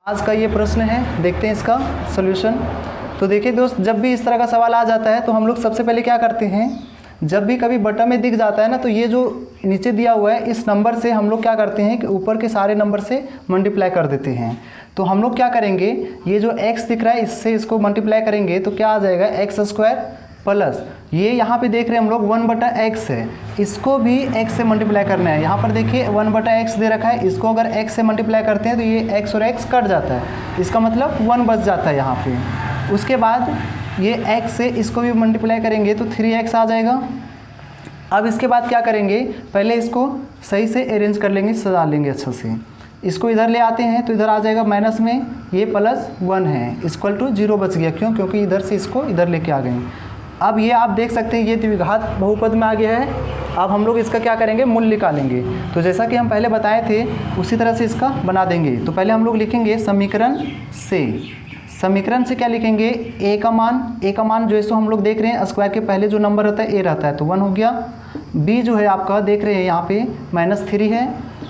आज का ये प्रश्न है, देखते हैं इसका सॉल्यूशन। तो देखिए दोस्त, जब भी इस तरह का सवाल आ जाता है तो हम लोग सबसे पहले क्या करते हैं, जब भी कभी बटन में दिख जाता है ना, तो ये जो नीचे दिया हुआ है इस नंबर से हम लोग क्या करते हैं कि ऊपर के सारे नंबर से मल्टीप्लाई कर देते हैं। तो हम लोग क्या करेंगे, ये जो x दिख रहा है इससे इसको मल्टीप्लाई करेंगे तो क्या आ जाएगा, एक्स स्क्वायर प्लस ये यहाँ पे देख रहे हैं हम लोग 1/x है, इसको भी x से मल्टीप्लाई करना है। यहाँ पर देखिए 1/x दे रखा है, इसको अगर x से मल्टीप्लाई करते हैं तो ये x और x कट जाता है, इसका मतलब 1 बच जाता है यहाँ पे। उसके बाद ये x से इसको भी मल्टीप्लाई करेंगे तो 3x आ जाएगा। अब इसके बाद क्या करेंगे, पहले इसको सही से अरेंज कर लेंगे, सजा लेंगे अच्छा से। इसको इधर ले आते हैं तो इधर आ जाएगा माइनस में, ये +1 है, इक्वल टू 0 बच गया। क्यों? क्योंकि इधर से इसको इधर लेके आ गए। अब ये आप देख सकते हैं ये द्विघात बहुपद में आ गया है। अब हम लोग इसका क्या करेंगे, मूल्य निकालेंगे। तो जैसा कि हम पहले बताए थे उसी तरह से इसका बना देंगे। तो पहले हम लोग लिखेंगे समीकरण से क्या लिखेंगे, a का मान जो है सो हम लोग देख रहे हैं स्क्वायर के पहले जो नंबर रहता है a रहता है तो 1 हो गया। b जो है आपका देख रहे हैं यहाँ पे -3 है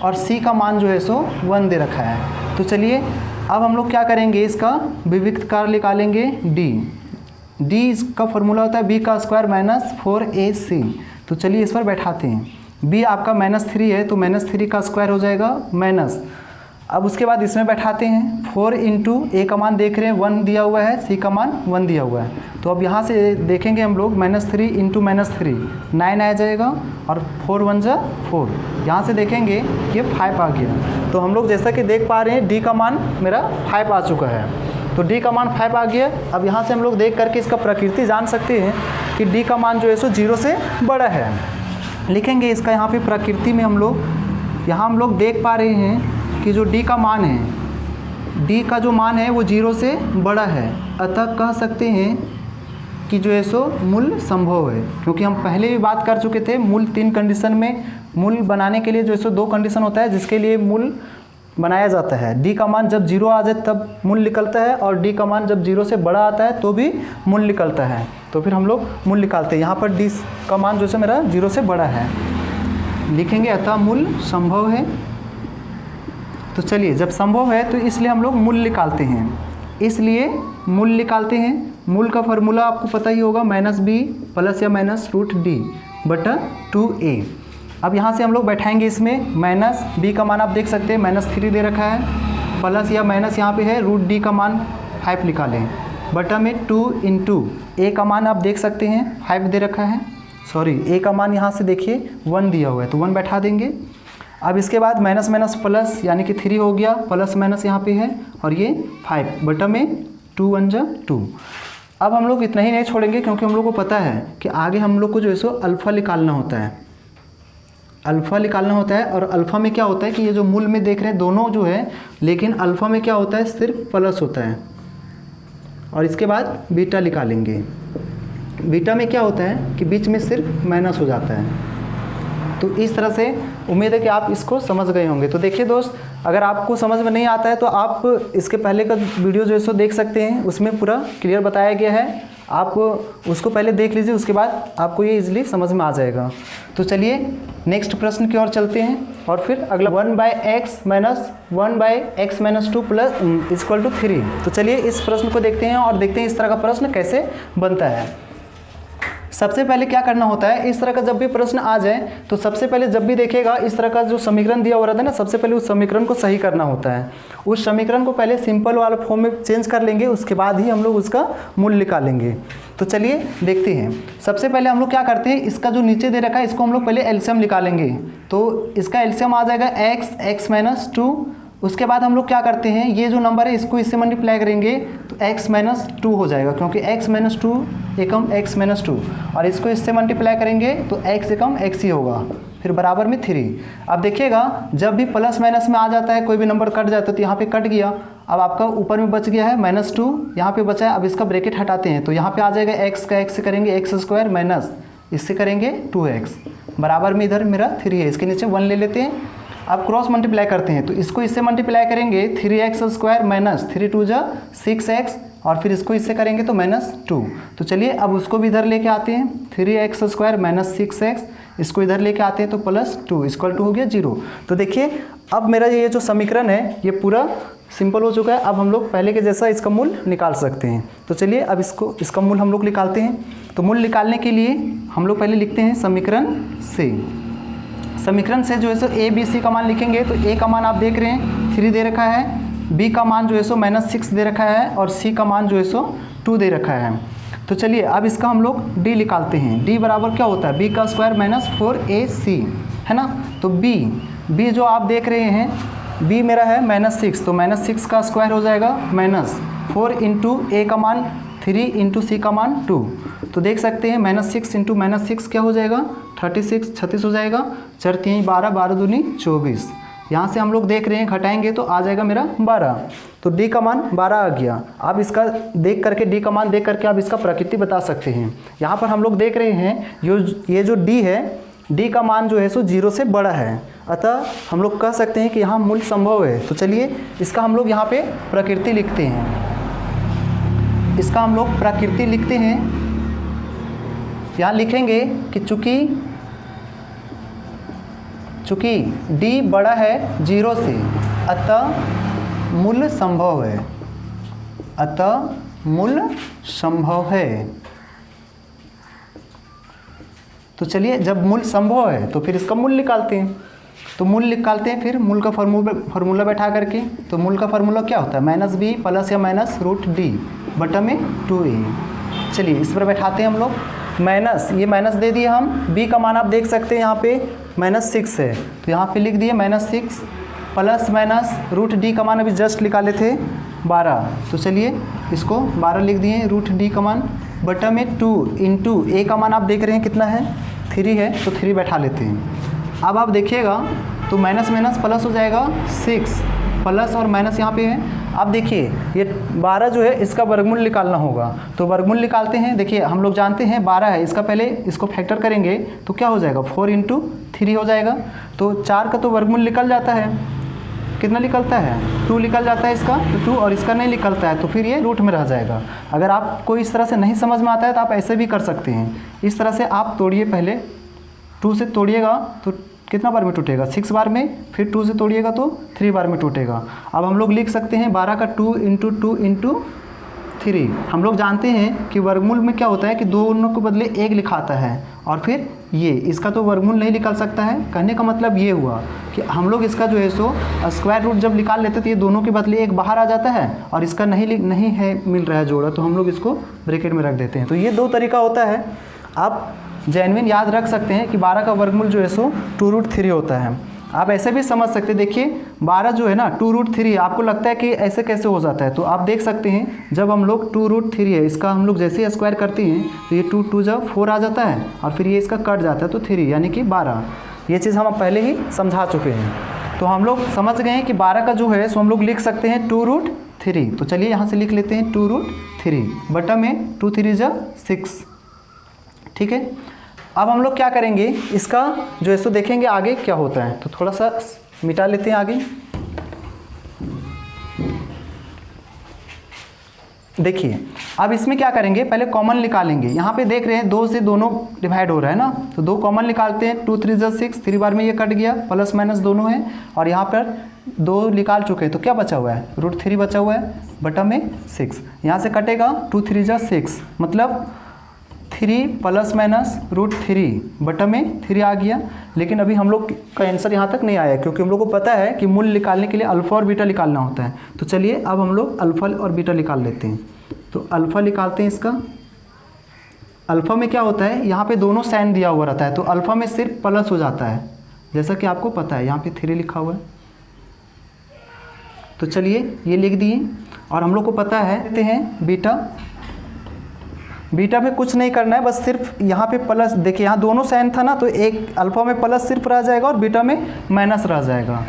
और c का मान जो है सो 1 दे रखा है। तो चलिए अब हम लोग क्या करेंगे, इसका विविक्त कार्य निकालेंगे d इसका फॉर्मूला होता है b का स्क्वायर -4ac। तो चलिए इस पर बैठाते हैं। b आपका -3 है तो -3 का स्क्वायर हो जाएगा माइनस। अब उसके बाद इसमें बैठाते हैं 4 इंटू a का मान देख रहे हैं 1 दिया हुआ है, c का मान 1 दिया हुआ है। तो अब यहाँ से देखेंगे हम लोग -3 इंटू -3 9 आ जाएगा और 4 1 जा 4। यहाँ से देखेंगे ये 5 आ गया। तो हम लोग जैसा कि देख पा रहे हैं d का मान मेरा 5 आ चुका है। तो d का मान 5 आ गया। अब यहाँ से हम लोग देख करके इसका प्रकृति जान सकते हैं कि d का मान जो है सो 0 से बड़ा है। लिखेंगे इसका यहाँ पे प्रकृति में हम लोग देख पा रहे हैं कि जो d का मान है, d का जो मान है वो 0 से बड़ा है, अतः कह सकते हैं कि जो है सो मूल संभव है। क्योंकि हम पहले भी बात कर चुके थे, मूल 3 कंडीशन में मूल बनाने के लिए जो है सो 2 कंडीशन होता है जिसके लिए मूल बनाया जाता है। d का मान जब 0 आ जाए तब मूल निकलता है और d का मान जब 0 से बड़ा आता है तो भी मूल निकलता है। तो फिर हम लोग मूल निकालते हैं। यहाँ पर d का मान जो है मेरा 0 से बड़ा है, लिखेंगे अतः मूल संभव है। तो चलिए जब संभव है तो इसलिए हम लोग मूल निकालते हैं, इसलिए मूल निकालते हैं। मूल का फॉर्मूला आपको पता ही होगा, -b प्लस या -√d/2a। अब यहाँ से हम लोग बैठाएंगे इसमें -b का मान आप देख सकते हैं -3 दे रखा है, प्लस या माइनस यहाँ पे है √d का मान 5 निकालें, बटा में 2 इंटू a का मान आप देख सकते हैं 5 दे रखा है, सॉरी a का मान यहाँ से देखिए 1 दिया हुआ है तो 1 बैठा देंगे। अब इसके बाद माइनस माइनस प्लस यानी कि 3 हो गया, प्लस माइनस यहाँ पे है और ये 5 बटा में 2 1 जा 2। अब हम लोग इतना ही नहीं छोड़ेंगे क्योंकि हम लोग को पता है कि आगे हम लोग को जो है सो अल्फ़ा निकालना होता है, अल्फ़ा निकालना होता है। और अल्फ़ा में क्या होता है कि ये जो मूल में देख रहे हैं दोनों जो है, लेकिन अल्फ़ा में क्या होता है सिर्फ प्लस होता है। और इसके बाद बीटा निकालेंगे, बीटा में क्या होता है कि बीच में सिर्फ माइनस हो जाता है। तो इस तरह से उम्मीद है कि आप इसको समझ गए होंगे। तो देखिए दोस्त, अगर आपको समझ में नहीं आता है तो आप इसके पहले का वीडियो जो है सो देख सकते हैं, उसमें पूरा क्लियर बताया गया है। आप उसको पहले देख लीजिए, उसके बाद आपको ये इजीली समझ में आ जाएगा। तो चलिए नेक्स्ट प्रश्न की ओर चलते हैं और फिर अगला 1/x - 1/x - 2 प्लस = 3। तो चलिए इस प्रश्न को देखते हैं और देखते हैं इस तरह का प्रश्न कैसे बनता है। सबसे पहले क्या करना होता है, इस तरह का जब भी प्रश्न आ जाए तो सबसे पहले जब भी देखेगा इस तरह का जो समीकरण दिया हुआ रहता है ना, सबसे पहले उस समीकरण को सही करना होता है। उस समीकरण को पहले सिंपल वाला फॉर्म में चेंज कर लेंगे, उसके बाद ही हम लोग उसका मूल्य निकालेंगे। तो चलिए देखते हैं। सबसे पहले हम लोग क्या करते हैं, इसका जो नीचे दे रखा है इसको हम लोग पहले एलसीएम निकालेंगे। तो इसका एलसीएम आ जाएगा x - 2। उसके बाद हम लोग क्या करते हैं, ये जो नंबर है इसको इससे मल्टीप्लाई करेंगे तो x - 2 हो जाएगा, क्योंकि x - 2 एकम x - 2 और इसको इससे मल्टीप्लाई करेंगे तो x एकम x ही होगा, फिर बराबर में 3। अब देखिएगा जब भी प्लस माइनस में आ जाता है, कोई भी नंबर कट जाता है तो यहाँ पे कट गया। अब आपका ऊपर में बच गया है -2, यहाँ पे बचा है। अब इसका ब्रैकेट हटाते हैं तो यहाँ पे आ जाएगा x का x से करेंगे x² माइनस इससे करेंगे 2x, बराबर में इधर मेरा 3 है, इसके नीचे 1 ले लेते हैं। अब क्रॉस मल्टीप्लाई करते हैं तो इसको इससे मल्टीप्लाई करेंगे 3x² माइनस 3 2 जा 6x और फिर इसको इससे करेंगे तो -2। तो चलिए अब उसको भी इधर लेके आते हैं, 3x² माइनस 6x इसको इधर लेके आते हैं तो +2 इक्वल टू हो गया 0। तो देखिए अब मेरा ये जो समीकरण है ये पूरा सिंपल हो चुका है। अब हम लोग पहले के जैसा इसका मूल निकाल सकते हैं। तो चलिए अब इसका मूल हम लोग निकालते हैं। तो मूल निकालने के लिए हम लोग पहले लिखते हैं समीकरण से। समीकरण से जो है सो ए बी सी का मान लिखेंगे। तो ए का मान आप देख रहे हैं 3 दे रखा है, बी का मान जो है सो -6 दे रखा है और सी का मान जो है सो 2 दे रखा है। तो चलिए अब इसका हम लोग डी निकालते हैं। डी बराबर क्या होता है, बी का स्क्वायर -4ac है ना। तो बी जो आप देख रहे हैं बी मेरा है -6, तो -6 का स्क्वायर हो जाएगा -4 इंटू ए का मान 3 इंटू सी का मान 2। तो देख सकते हैं -6 इंटू -6 क्या हो जाएगा 36 हो जाएगा। 4 3 12, 12 दूनी 24। यहाँ से हम लोग देख रहे हैं घटाएंगे तो आ जाएगा मेरा 12। तो डी का मान 12 आ गया। आप इसका देख करके डी का मान देख करके आप इसका प्रकृति बता सकते हैं। यहाँ पर हम लोग देख रहे हैं ये जो डी है, डी का मान जो है सो 0 से बड़ा है, अतः हम लोग कह सकते हैं कि यहाँ मूल संभव है। तो चलिए इसका हम लोग यहाँ पे प्रकृति लिखते हैं। इसका हम लोग प्रकृति लिखते हैं। यहाँ लिखेंगे कि चूँकि डी बड़ा है 0 से अतः मूल संभव है, तो चलिए जब मूल संभव है तो फिर इसका मूल निकालते हैं। तो मूल निकालते हैं फिर मूल का फार्मूला बैठा करके। तो मूल का फार्मूला क्या होता है, -b प्लस या -√d बटा में 2a। चलिए इस पर बैठाते हैं हम लोग। ये माइनस दे दिए हम, b का मान आप देख सकते हैं यहाँ पे -6 है, तो यहाँ पे लिख दिए -6 प्लस √d का मान अभी जस्ट निकाले थे 12। तो चलिए इसको 12 लिख दिए √d का मान बटा में 2 इंटू ए का मान आप देख रहे हैं कितना है 3 है, तो 3 बैठा लेते हैं। अब आप देखिएगा तो माइनस प्लस हो जाएगा 6 प्लस और माइनस यहाँ पे है। अब देखिए ये 12 जो है इसका वर्गमूल निकालना होगा। तो वर्गमूल निकालते हैं। देखिए हम लोग जानते हैं 12 है, इसका पहले इसको फैक्टर करेंगे तो क्या हो जाएगा 4 इंटू 3 हो जाएगा। तो 4 का तो वर्गमूल निकल जाता है, कितना निकलता है 2 निकल जाता है इसका, तो 2 और इसका नहीं निकलता है तो फिर ये रूट में रह जाएगा। अगर आपको इस तरह से नहीं समझ में आता है तो आप ऐसे भी कर सकते हैं। इस तरह से आप तोड़िए, पहले 2 से तोड़िएगा तो कितना बार में टूटेगा 6 बार में, फिर 2 से तोड़िएगा तो 3 बार में टूटेगा। अब हम लोग लिख सकते हैं 12 का 2 इंटू 2 इंटू 3। हम लोग जानते हैं कि वर्गमूल में क्या होता है कि दोनों को बदले 1 लिखाता है और फिर ये इसका तो वर्गमूल नहीं निकल सकता है। कहने का मतलब ये हुआ कि हम लोग इसका जो है सो स्क्वायर रूट जब निकाल लेते तो ये दोनों के बदले 1 बाहर आ जाता है और इसका नहीं है मिल रहा है जोड़ा, तो हम लोग इसको ब्रैकेट में रख देते हैं। तो ये 2 तरीका होता है। आप जेन्युइन याद रख सकते हैं कि 12 का वर्गमूल जो है सो 2√3 होता है। आप ऐसे भी समझ सकते हैं। देखिए 12 जो है ना 2√3, आपको लगता है कि ऐसे कैसे हो जाता है, तो आप देख सकते हैं जब हम लोग 2√3 है इसका हम लोग जैसे ही स्क्वायर करते हैं तो ये 2 2 जब 4 आ जाता है और फिर ये इसका कट जाता है तो 3 यानी कि 12। ये चीज़ हम पहले ही समझा चुके हैं। तो हम लोग समझ गए हैं कि 12 का जो है सो हम लोग लिख सकते हैं 2√3। तो चलिए यहाँ से लिख लेते हैं 2√3 बटा में 2 3 6। ठीक है, अब हम लोग क्या करेंगे, इसका जो है सो देखेंगे आगे क्या होता है। तो थोड़ा सा मिटा लेते हैं आगे। देखिए अब इसमें क्या करेंगे, पहले कॉमन निकालेंगे। यहाँ पे देख रहे हैं 2 से दोनों डिवाइड हो रहा है ना, तो 2 कॉमन निकालते हैं। 2 3 6, 3 बार में ये कट गया, प्लस माइनस दोनों है और यहाँ पर 2 निकाल चुके हैं तो क्या बचा हुआ है √3 बचा हुआ है बटा में 6। यहाँ से कटेगा 2 3 6 मतलब 3 प्लस माइनस √3 बटा में 3 आ गया। लेकिन अभी हम लोग का आंसर यहाँ तक नहीं आया क्योंकि हम लोग को पता है कि मूल निकालने के लिए अल्फ़ा और बीटा निकालना होता है। तो चलिए अब हम लोग अल्फ़ा और बीटा निकाल लेते हैं। तो अल्फ़ा निकालते हैं इसका। अल्फ़ा में क्या होता है, यहाँ पे दोनों साइन दिया हुआ रहता है तो अल्फ़ा में सिर्फ प्लस हो जाता है, जैसा कि आपको पता है यहाँ पे 3 लिखा हुआ है। तो चलिए ये लिख दिए और हम लोग को पता है कहते हैं बीटा। बीटा में कुछ नहीं करना है, बस सिर्फ यहाँ पे प्लस। देखिए यहाँ दोनों साइन था ना, तो एक अल्फ़ा में प्लस सिर्फ रह जाएगा और बीटा में माइनस रह जाएगा।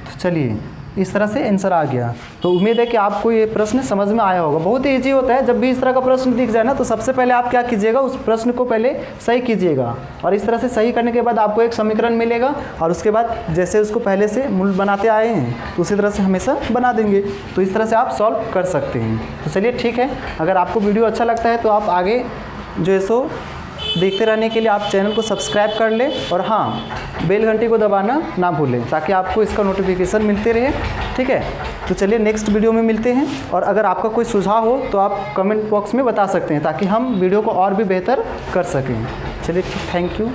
तो चलिए इस तरह से आंसर आ गया। तो उम्मीद है कि आपको ये प्रश्न समझ में आया होगा। बहुत ही ईजी होता है। जब भी इस तरह का प्रश्न दिख जाए ना तो सबसे पहले आप क्या कीजिएगा, उस प्रश्न को पहले सही कीजिएगा और इस तरह से सही करने के बाद आपको एक समीकरण मिलेगा और उसके बाद जैसे उसको पहले से मूल बनाते आए हैं तो उसी तरह से हमेशा बना देंगे। तो इस तरह से आप सॉल्व कर सकते हैं। तो चलिए ठीक है, अगर आपको वीडियो अच्छा लगता है तो आप आगे जो है सो देखते रहने के लिए आप चैनल को सब्सक्राइब कर लें और हाँ बेल घंटी को दबाना ना भूलें ताकि आपको इसका नोटिफिकेशन मिलते रहे। ठीक है, तो चलिए नेक्स्ट वीडियो में मिलते हैं। और अगर आपका कोई सुझाव हो तो आप कमेंट बॉक्स में बता सकते हैं ताकि हम वीडियो को और भी बेहतर कर सकें। चलिए थैंक यू।